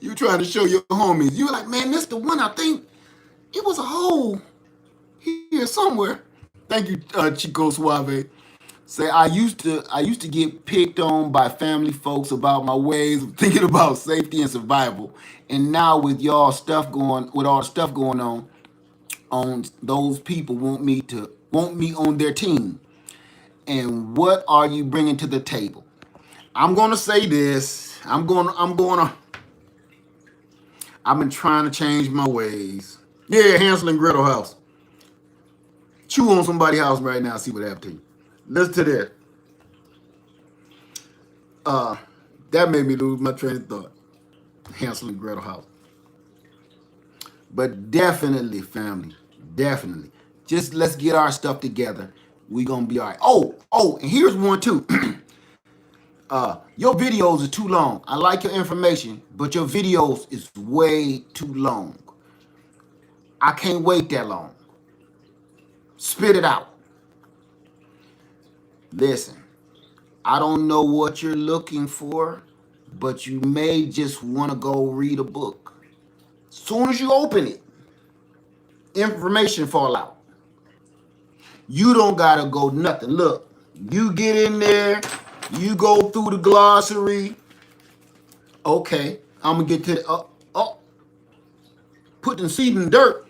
You trying to show your homies. You were like, man, this the one. I think it was a hole here somewhere. Thank you, Chico Suave. Say I used to get picked on by family folks about my ways of thinking about safety and survival, and now with all the stuff going on those people want me on their team. And what are you bringing to the table? I'm gonna say this. I've been trying to change my ways. Yeah, Hansel and Gretel house. Chew on somebody's house right now. See what happened to you. Listen to this. That made me lose my train of thought. Hansel and Gretel house. But definitely, family, definitely. Just let's get our stuff together. We gonna be all right. Oh, and here's one too. Your videos are too long. I like your information, but your videos is way too long. I can't wait that long. Spit it out. Listen, I don't know what you're looking for, but you may just want to go read a book. Soon as you open it, information fall out. You don't gotta go nothing. Look, you get in there, you go through the glossary. Okay, I'm gonna get to the, putting seed in dirt.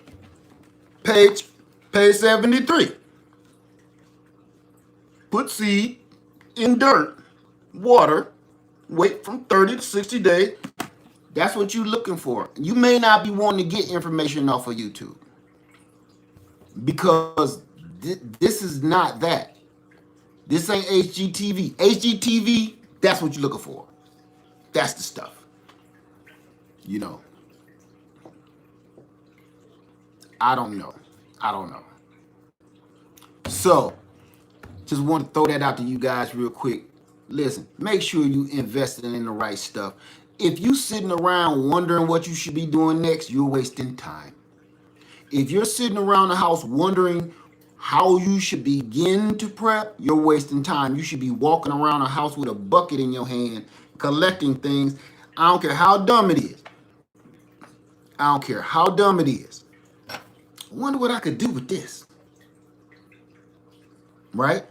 Page 73. Put seed in dirt, water, wait from 30 to 60 days. That's what you're looking for. You may not be wanting to get information off of YouTube because this is not that. This ain't HGTV. HGTV, that's what you're looking for. That's the stuff. You know. I don't know. So, just want to throw that out to you guys real quick. Listen, make sure you invested in the right stuff. If you sitting around wondering what you should be doing next, you're wasting time. If you're sitting around the house wondering how you should begin to prep, you're wasting time. You should be walking around the house with a bucket in your hand, collecting things. I don't care how dumb it is. I don't care how dumb it is. I wonder what I could do with this. Right?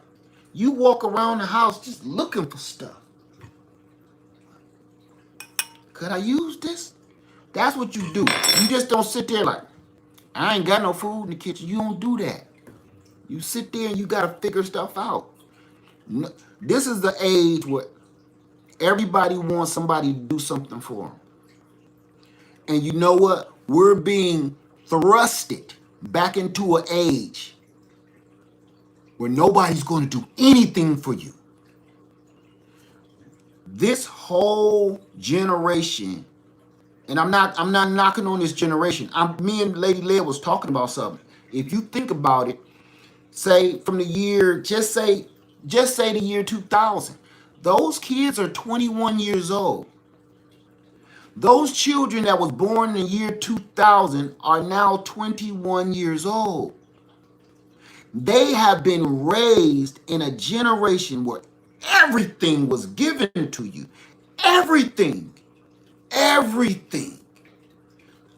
You walk around the house just looking for stuff. Could I use this? That's what you do. You just don't sit there like, I ain't got no food in the kitchen. You don't do that. You sit there and you got to figure stuff out. This is the age where everybody wants somebody to do something for them. And you know what? We're being thrusted back into an age where nobody's going to do anything for you. This whole generation, and I'm not knocking on this generation. Me and Lady Leah was talking about something. If you think about it, say from the year, just say the year 2000. Those kids are 21 years old. Those children that was born in the year 2000 are now 21 years old. They have been raised in a generation where everything was given to you. Everything.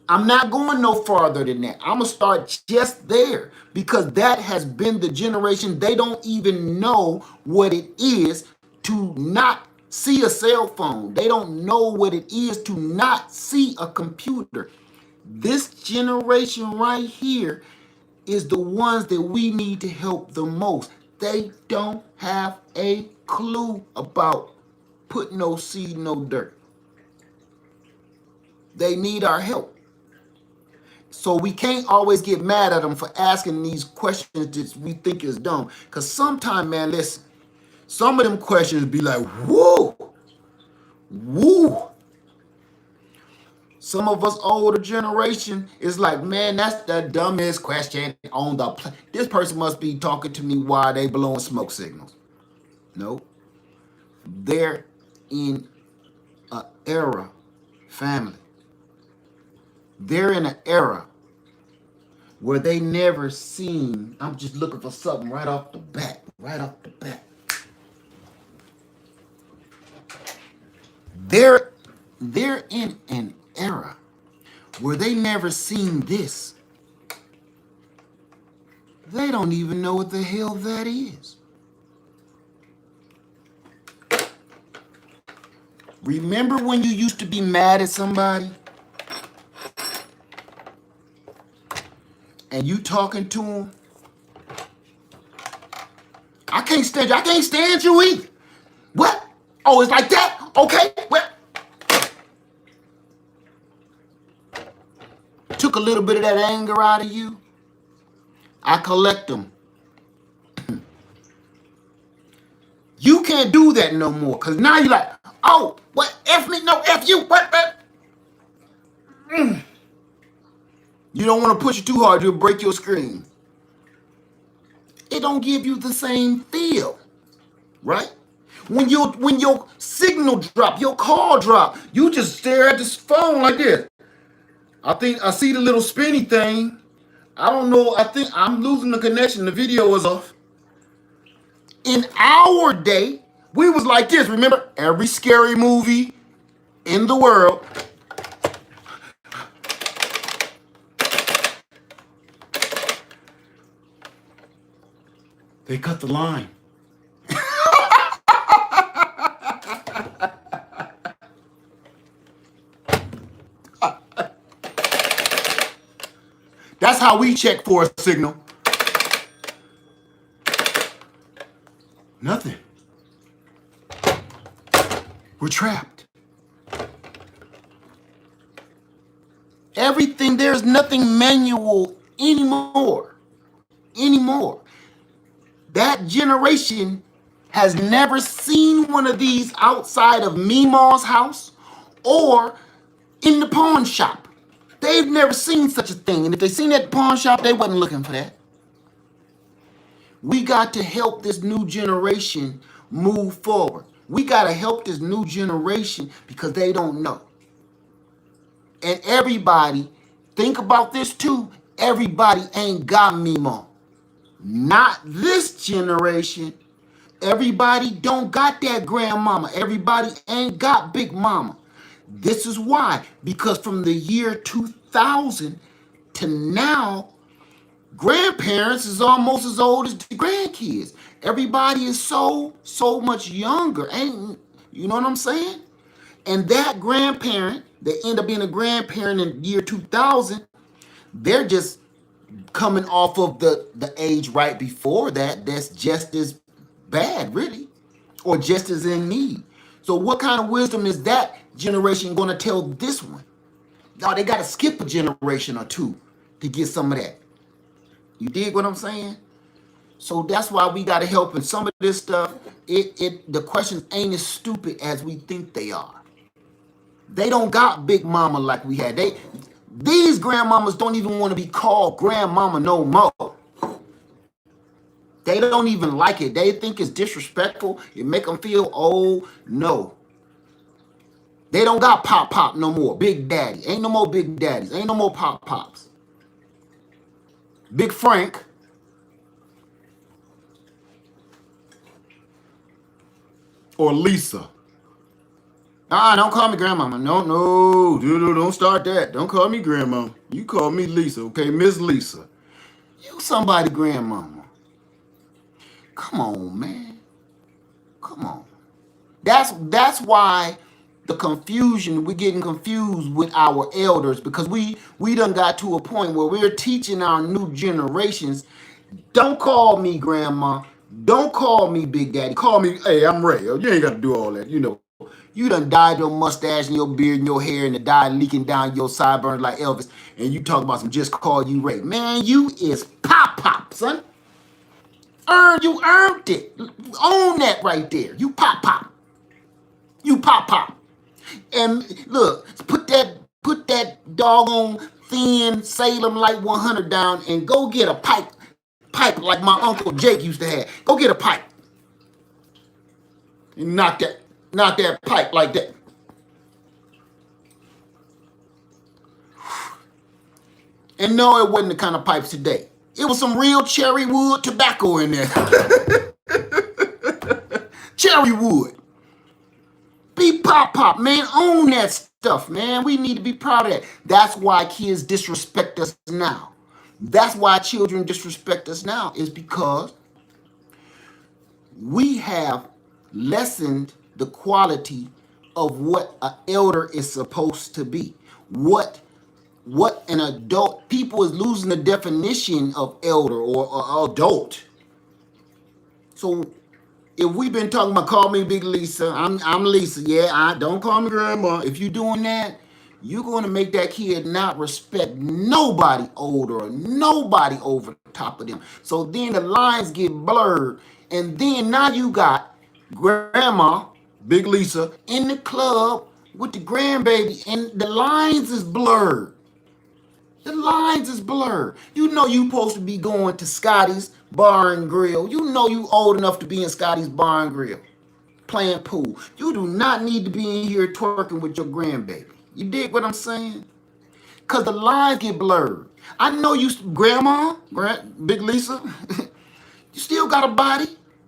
I'm not going no farther than that. I'm going to start just there because that has been the generation. They don't even know what it is to not see a cell phone. They don't know what it is to not see a computer. This generation right here is the ones that we need to help the most. They don't have a clue about put no seed, no dirt. They need our help. So we can't always get mad at them for asking these questions that we think is dumb. Because sometimes, man, listen, some of them questions be like, woo, woo. Some of us older generation is like, man, that's the dumbest question on the planet. This person must be talking to me while they blowing smoke signals. No. They're in an era, family. They're in an era where they never seen, I'm just looking for something right off the bat, They're in an era where they never seen this. They don't even know what the hell that is. Remember when you used to be mad at somebody? And you talking to them? I can't stand you. I can't stand you either. What? Oh, it's like that? Okay. Well, took a little bit of that anger out of you. I collect them. You can't do that no more. Because now you're like, oh, what? F me? No, F you. What? You don't want to push it too hard. You'll break your screen. It don't give you the same feel, right? When your signal drop, your call drop, you just stare at this phone like this. I think I see the little spinny thing. I don't know. I think I'm losing the connection. The video is off. In our day, we was like this. Remember, every scary movie in the world. They cut the line. That's how we check for a signal. Nothing. We're trapped. Everything, there's nothing manual anymore. That generation has never seen one of these outside of Meemaw's house or in the pawn shop. They've never seen such a thing. And if they seen that pawn shop, they wasn't looking for that. We got to help this new generation move forward. We got to help this new generation because they don't know. And everybody, think about this too, everybody ain't got Meemaw. Not this generation. Everybody don't got that grandmama. Everybody ain't got Big Mama. This is why. Because from the year 2000 to now, grandparents is almost as old as the grandkids. Everybody is so much younger. Ain't you know what I'm saying? And that grandparent, that end up being a grandparent in the year 2000, they're just coming off of the age right before that that's just as bad, really, or just as in need. So what kind of wisdom is that generation going to tell this one? No, they got to skip a generation or two to get some of that. You dig what I'm saying? So that's why we got to help. And some of this stuff, the questions ain't as stupid as we think they are. They don't got Big Mama like we had. These grandmamas don't even want to be called grandmama no more. They don't even like it. They think it's disrespectful. It make them feel old. No. They don't got Pop no more. Big Daddy. Ain't no more Big Daddies. Ain't no more Pops. Big Frank. Or Lisa. Don't call me grandmama. No, don't start that. Don't call me grandma. You call me Lisa, okay? Miss Lisa. You somebody grandmama. Come on, man. Come on. That's why the confusion, we're getting confused with our elders, because we done got to a point where we're teaching our new generations, don't call me grandma, don't call me big daddy, call me, hey, I'm Ray. You ain't got to do all that, you know. You done dyed your mustache and your beard and your hair and the dye leaking down your sideburns like Elvis, and you talk about some just call you Ray. Man, you is pop, son. You earned it. Own that right there. You pop. You pop. And look, put that doggone thin Salem Light 100 down and go get a pipe like my Uncle Jake used to have. Go get a pipe and knock that pipe like that. And no, it wasn't the kind of pipes today. It was some real cherry wood tobacco in there. Cherry wood. Be pop, man. Own that stuff, man. We need to be proud of that. That's why kids disrespect us now. That's why children disrespect us now, is because we have lessened the quality of what an elder is supposed to be. What an adult, people is losing the definition of elder or adult. So if we've been talking about call me Big Lisa, I'm Lisa. Yeah, I don't call me grandma. If you're doing that, you're going to make that kid not respect nobody older or nobody over top of them. So then the lines get blurred, and then now you got grandma, Big Lisa, in the club with the grandbaby, and the lines is blurred. The lines is blurred. You know you supposed to be going to Scotty's Bar and Grill. You know you old enough to be in Scotty's Bar and Grill, playing pool. You do not need to be in here twerking with your grandbaby. You dig what I'm saying? Because the lines get blurred. I know you, grandma, Big Lisa, you still got a body.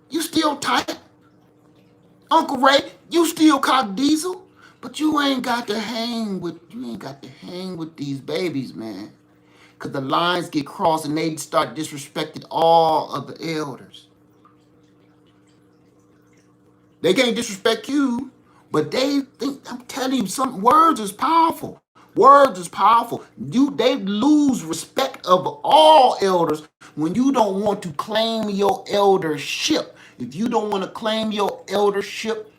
You still tight. Uncle Ray, you still cock diesel. But you ain't got to hang with these babies, man. Because the lines get crossed and they start disrespecting all of the elders. They can't disrespect you, but they think, I'm telling you, some words is powerful. Words is powerful. They lose respect of all elders when you don't want to claim your eldership. If you don't want to claim your eldership,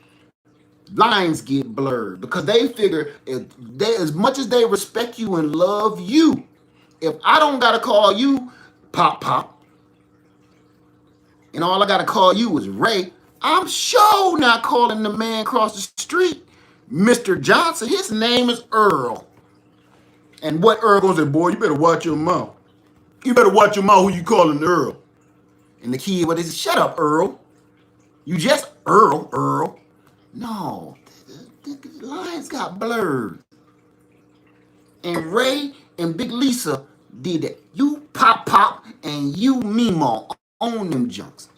lines get blurred, because they figure as much as they respect you and love you, if I don't gotta call you Pop, and all I gotta call you is Ray, I'm sure not calling the man across the street Mr. Johnson. His name is Earl. And what Earl gonna say? Boy, you better watch your mouth. You better watch your mouth who you calling Earl. And the kid, what is it? Shut up, Earl. You just Earl. No, the lines got blurred. And Ray and Big Lisa did that. You Pop, and you Meemaw on them junks.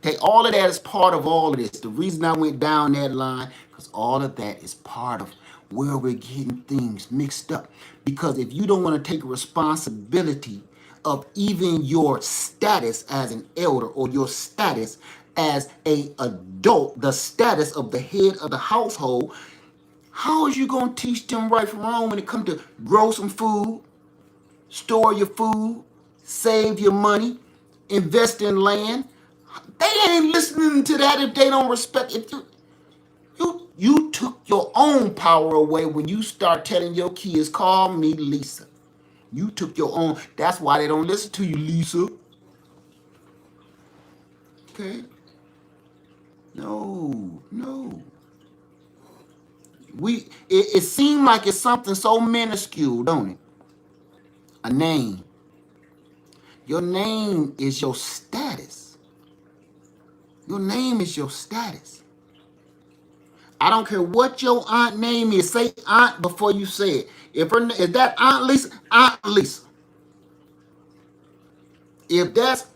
Okay, all of that is part of all of this. The reason I went down that line, because all of that is part of where we're getting things mixed up. Because if you don't want to take responsibility of even your status as an elder or your status as a adult, the status of the head of the household, how is you going to teach them right from wrong when it comes to grow some food, store your food, save your money, invest in land? They ain't listening to that if they don't respect it. You took your own power away when you start telling your kids, call me Lisa. You took your own. That's why they don't listen to you, Lisa. Okay? No. It seemed like it's something so minuscule, don't it? A name. Your name is your status. Your name is your status. I don't care what your aunt name is. Say aunt before you say it. If that Aunt Lisa, Aunt Lisa. If that's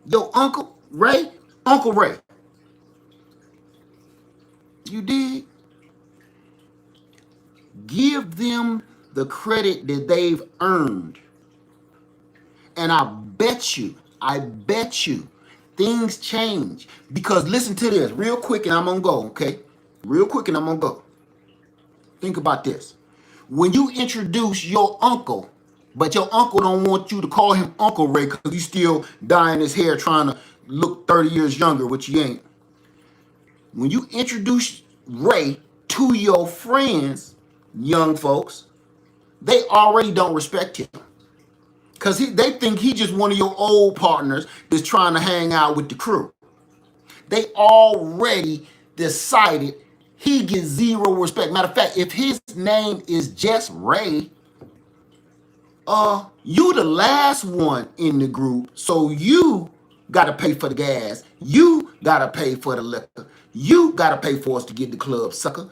your Uncle Ray, Uncle Ray. You did? Give them the credit that they've earned. And I bet you, things change. Because listen to this real quick and I'm going to go, okay? Real quick, and I'm gonna go. Think about this. When you introduce your uncle, but your uncle don't want you to call him Uncle Ray because he's still dyeing his hair trying to look 30 years younger, which he ain't. When you introduce Ray to your friends, young folks, they already don't respect him. Because they think he just one of your old partners that's trying to hang out with the crew. They already decided he gets zero respect. Matter of fact, if his name is just Ray, you the last one in the group, so you gotta pay for the gas. You gotta pay for the liquor. You gotta pay for us to get the club, sucker.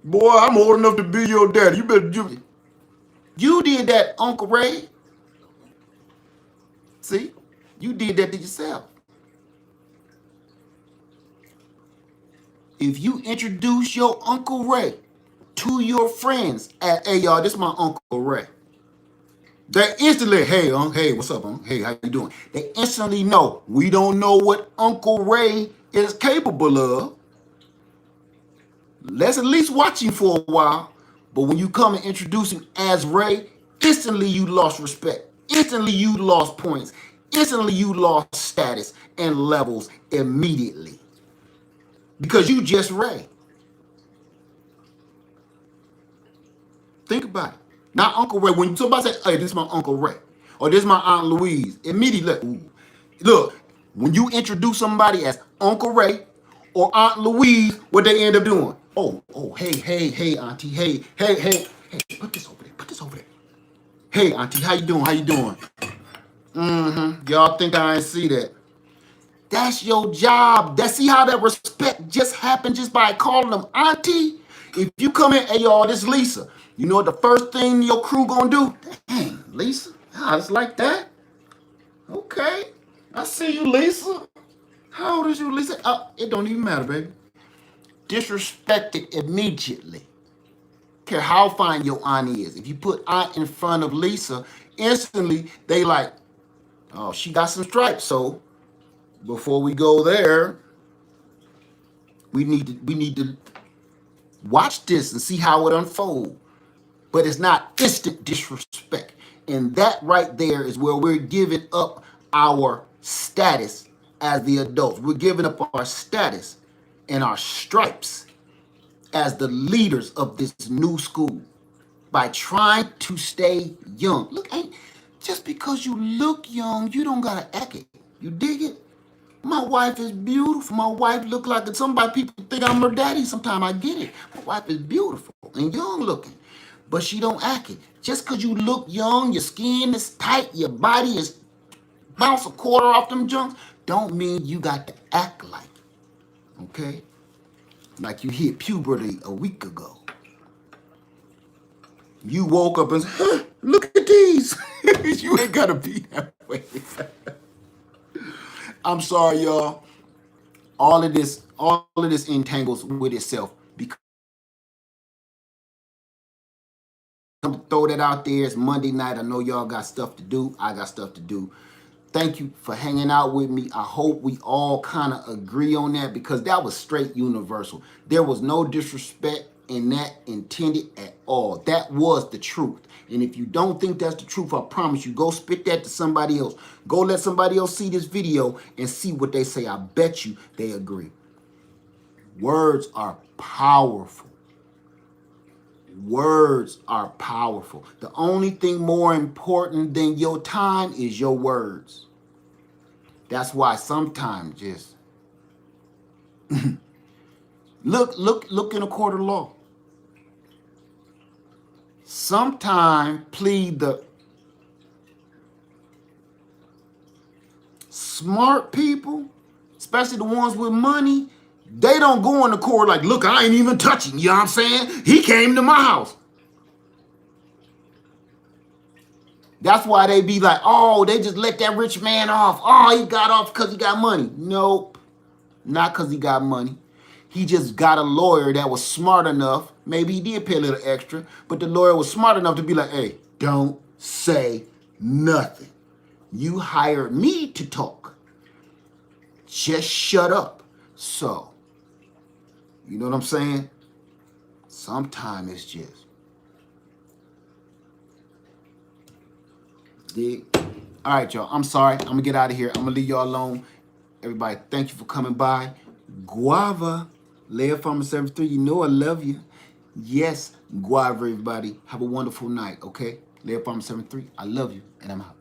Boy, I'm old enough to be your daddy. You better do. You did that, Uncle Ray. See, you did that to yourself. If you introduce your Uncle Ray to your friends at, hey y'all, this is my Uncle Ray. They instantly, hey, hey, what's up, hey, how you doing? They instantly know we don't know what Uncle Ray is capable of. Let's at least watch him for a while. But when you come and introduce him as Ray, instantly you lost respect. Instantly you lost points. Instantly you lost status and levels immediately. Because you just Ray. Think about it. Not Uncle Ray. When somebody say, hey, this is my Uncle Ray, or this is my Aunt Louise, immediately, ooh. Look, when you introduce somebody as Uncle Ray or Aunt Louise, what they end up doing? Oh, hey, Auntie, hey, put this over there. Hey, Auntie, how you doing? Y'all think I ain't see that? That's your job. See how that respect just happened just by calling them Auntie? If you come in, hey y'all, this Lisa. You know what the first thing your crew gonna do? Dang, Lisa, it's like that? Okay, I see you, Lisa. How old is you, Lisa? It don't even matter, baby. Disrespected immediately. Care how fine your aunt is. If you put aunt in front of Lisa, instantly they like, oh, she got some stripes. So before we go there, we need to watch this and see how it unfolds. But it's not instant disrespect. And that right there is where we're giving up our status as the adults. We're giving up our status and our stripes as the leaders of this new school by trying to stay young. Look, just because you look young, you don't gotta act it. You dig it? My wife is beautiful. My wife look like it. Somebody, people think I'm her daddy. Sometimes I get it. My wife is beautiful and young looking, but she don't act it. Just because you look young, your skin is tight, your body is bounce a quarter off them junks, don't mean you got to act like it. Okay? Like you hit puberty a week ago. You woke up and said, huh, look at these. You ain't gotta be that way. I'm sorry, y'all. All of this entangles with itself because I'm throw that out there. It's Monday night. I know y'all got stuff to do. I got stuff to do. Thank you for hanging out with me. I hope we all kind of agree on that because that was straight universal. There was no disrespect in that intended at all. That was the truth. And if you don't think that's the truth, I promise you, go spit that to somebody else. Go let somebody else see this video and see what they say. I bet you they agree. Words are powerful. Words are powerful. The only thing more important than your time is your words. That's why sometimes just look in a court of law. Sometimes plead the smart people, especially the ones with money, they don't go in the court like, look, I ain't even touching, you know what I'm saying? He came to my house. That's why they be like, oh, they just let that rich man off. Oh, he got off because he got money. Nope, not because he got money. He just got a lawyer that was smart enough. Maybe he did pay a little extra, but the lawyer was smart enough to be like, hey, don't say nothing. You hired me to talk. Just shut up. So You know what I'm saying? Sometimes it's just. Dig? All right, y'all. I'm sorry. I'm going to get out of here. I'm going to leave y'all alone. Everybody, thank you for coming by. Guava, Leia Farmer 73, you know I love you. Yes, Guava, everybody. Have a wonderful night, okay? Leia Farmer 73, I love you, and I'm out.